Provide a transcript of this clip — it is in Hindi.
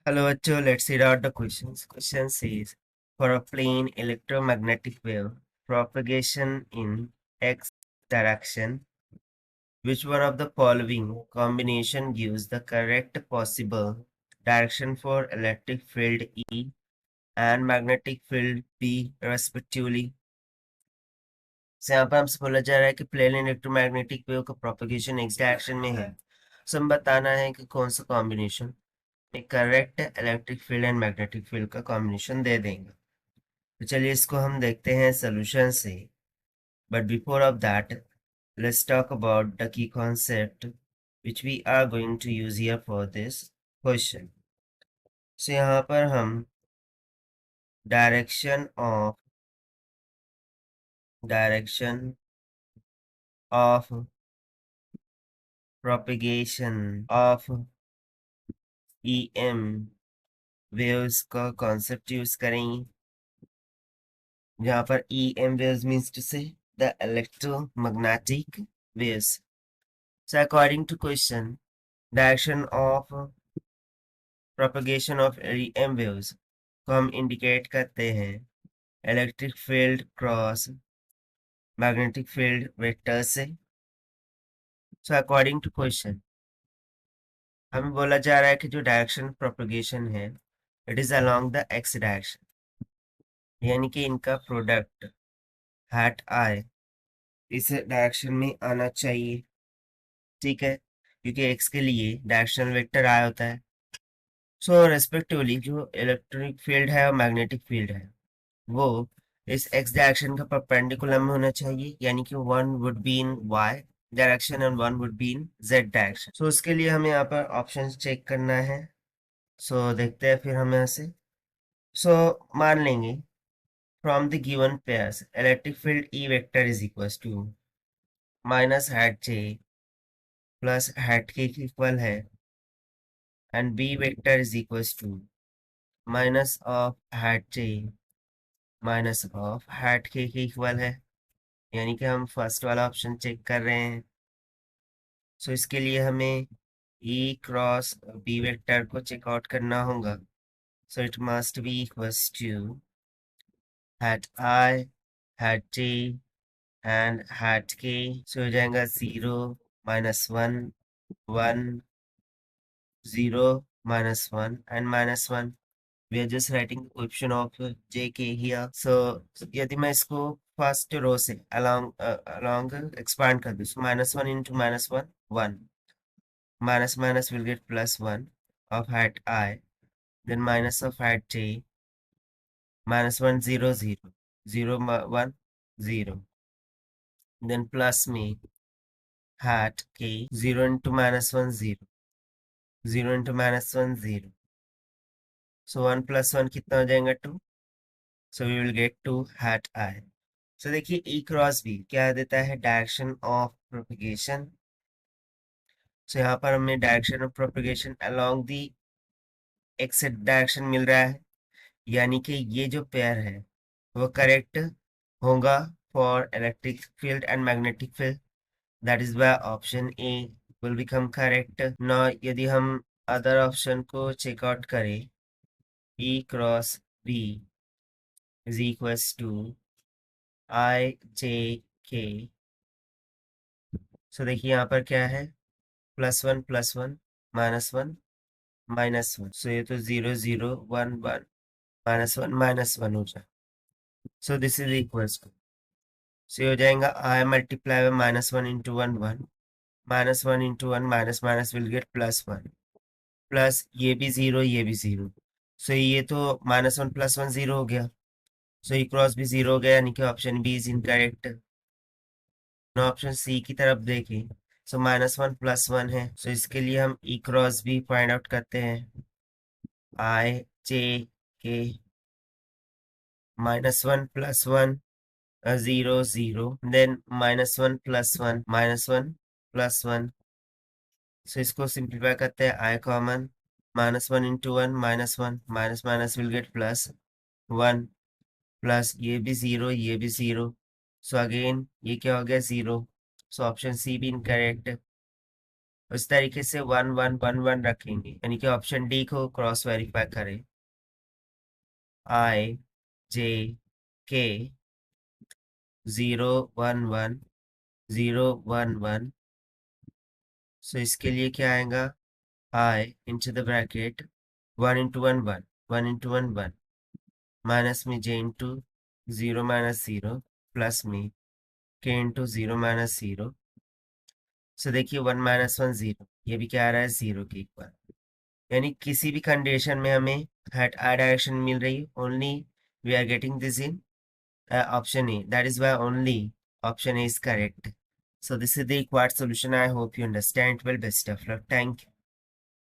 Hello, bachcho. Let's read out the questions. Question says, for a plane electromagnetic wave propagation in x direction, which one of the following combination gives the correct possible direction for electric field E and magnetic field B respectively? So यहाँ पर हमसे बोला जा रहा है कि प्लेन इलेक्ट्रोमैग्नेटिक वेव का प्रोपगेशन एक्स डायरेक्शन में है। सो हम बताना है कि कौन सा कॉम्बिनेशन एक correct electric field and magnetic field का कॉम्बिनेशन दे देंगे। तो चलिए इसको हम देखते हैं सोल्यूशन से। But before of that, let's talk about the key concept which we are going to use here for this question. So यहाँ पर हम direction of propagation of EM waves का कॉन्सेप्ट यूज करेंगे, जहाँ पर EM waves means to say the electromagnetic waves. So according to question, direction of propagation of EM waves को हम इंडिकेट करते हैं electric field cross magnetic field vector से। सो अकॉर्डिंग टू क्वेश्चन हमें बोला जा रहा है कि जो डायरेक्शन प्रोपगेशन है it is along the x direction, यानी कि इनका प्रोडक्ट हैट आई इस डायरेक्शन में आना चाहिए। ठीक है, क्योंकि एक्स के लिए डायरेक्शनल वेक्टर आई होता है। सो रेस्पेक्टिवली जो इलेक्ट्रिक फील्ड है और मैग्नेटिक फील्ड है वो इस एक्स डायरेक्शन का परपेंडिकुलर में होना चाहिए, यानी कि one would be in Y direction and one would be in Z direction. So उसके लिए हमें यहाँ पर ऑप्शन चेक करना है। सो देखते हैं फिर हम यहाँ से। सो मान लेंगे from the given pairs electric field E vector is equal to minus hat J plus hat K equal है and B vector is equal to minus of hat J minus of hat K equal है, यानी कि हम फर्स्ट वाला ऑप्शन चेक कर रहे हैं। सो इसके लिए हमें E क्रॉस B वेक्टर को चेकआउट करना होगा। So it must be equals to hat I hat J and hat K। So हो जाएगा 0 -1 1 0 -1 and -1। we are just writing the coefficient of jk here. So यदि मैं इसको फर्स्ट रो से along expand कर दूं, so -1 into -1 1 minus minus will get +1 of hat I, then minus of hat j, -1 0 0 0 1 0, then plus में hat k 0 into -1 0 0 into -1 0, so 1 + 1 कितना हो जाएगा 2, so we will get 2 hat I. So देखिए E क्रॉस B क्या देता है डायरेक्शन ऑफ प्रोपगेशन। सो यहाँ पर हमें direction of propagation along the X direction मिल रहा है, यानी कि ये जो पेयर है वो करेक्ट होगा for electric field and magnetic field. That is why option A will become correct. ना यदि हम अदर ऑप्शन को चेकआउट करें, E cross B is equals to I J K। So देखिए यहाँ पर क्या है, +1 +1 -1 -1, सो ये तो 0 0 1 1 -1 -1 हो जाए। So this is equals to, so ये हो जाएगा I multiply by -1 into 1 1 -1 into 1 minus minus will get +1 plus ये भी 0 ये भी 0। सो ये तो -1 + 1 0 हो गया, सो ई क्रॉस भी 0 हो गया, यानी कि option B is incorrect. Option C की तरफ देखें, सो -1 + 1 है, सो इसके लिए हम ई क्रॉस भी फाइंड आउट करते हैं। I J K -1 + 1 0 0, then -1 + 1 -1 + 1। सो इसको सिंप्लीफाई करते हैं, I common, -1 into 1 -1 minus minus will get +1 plus ये भी 0 ये भी 0, सो अगेन ये क्या हो गया 0। सो ऑप्शन सी भी इनकरेक्ट। उस तरीके से 1 1 1 1 रखेंगे, यानी कि ऑप्शन डी को क्रॉस वेरीफाई करें। I J K 0 1 1 0 1 1। सो इसके लिए क्या आएगा, I into the bracket 1 into 1 1 1 into 1 1 minus में J into 0 minus 0 प्लस में K into 0 minus 0। सो देखिए 1 minus 1 0, ये भी क्या आ रहा है 0 के इक्वल, यानी किसी भी कंडीशन में हमें हेट आई डायरेक्शन मिल रही है, only we are getting this in option A. That is why only option A is correct. So this is the required solution. I hope you understand well. Best of luck. Thank you.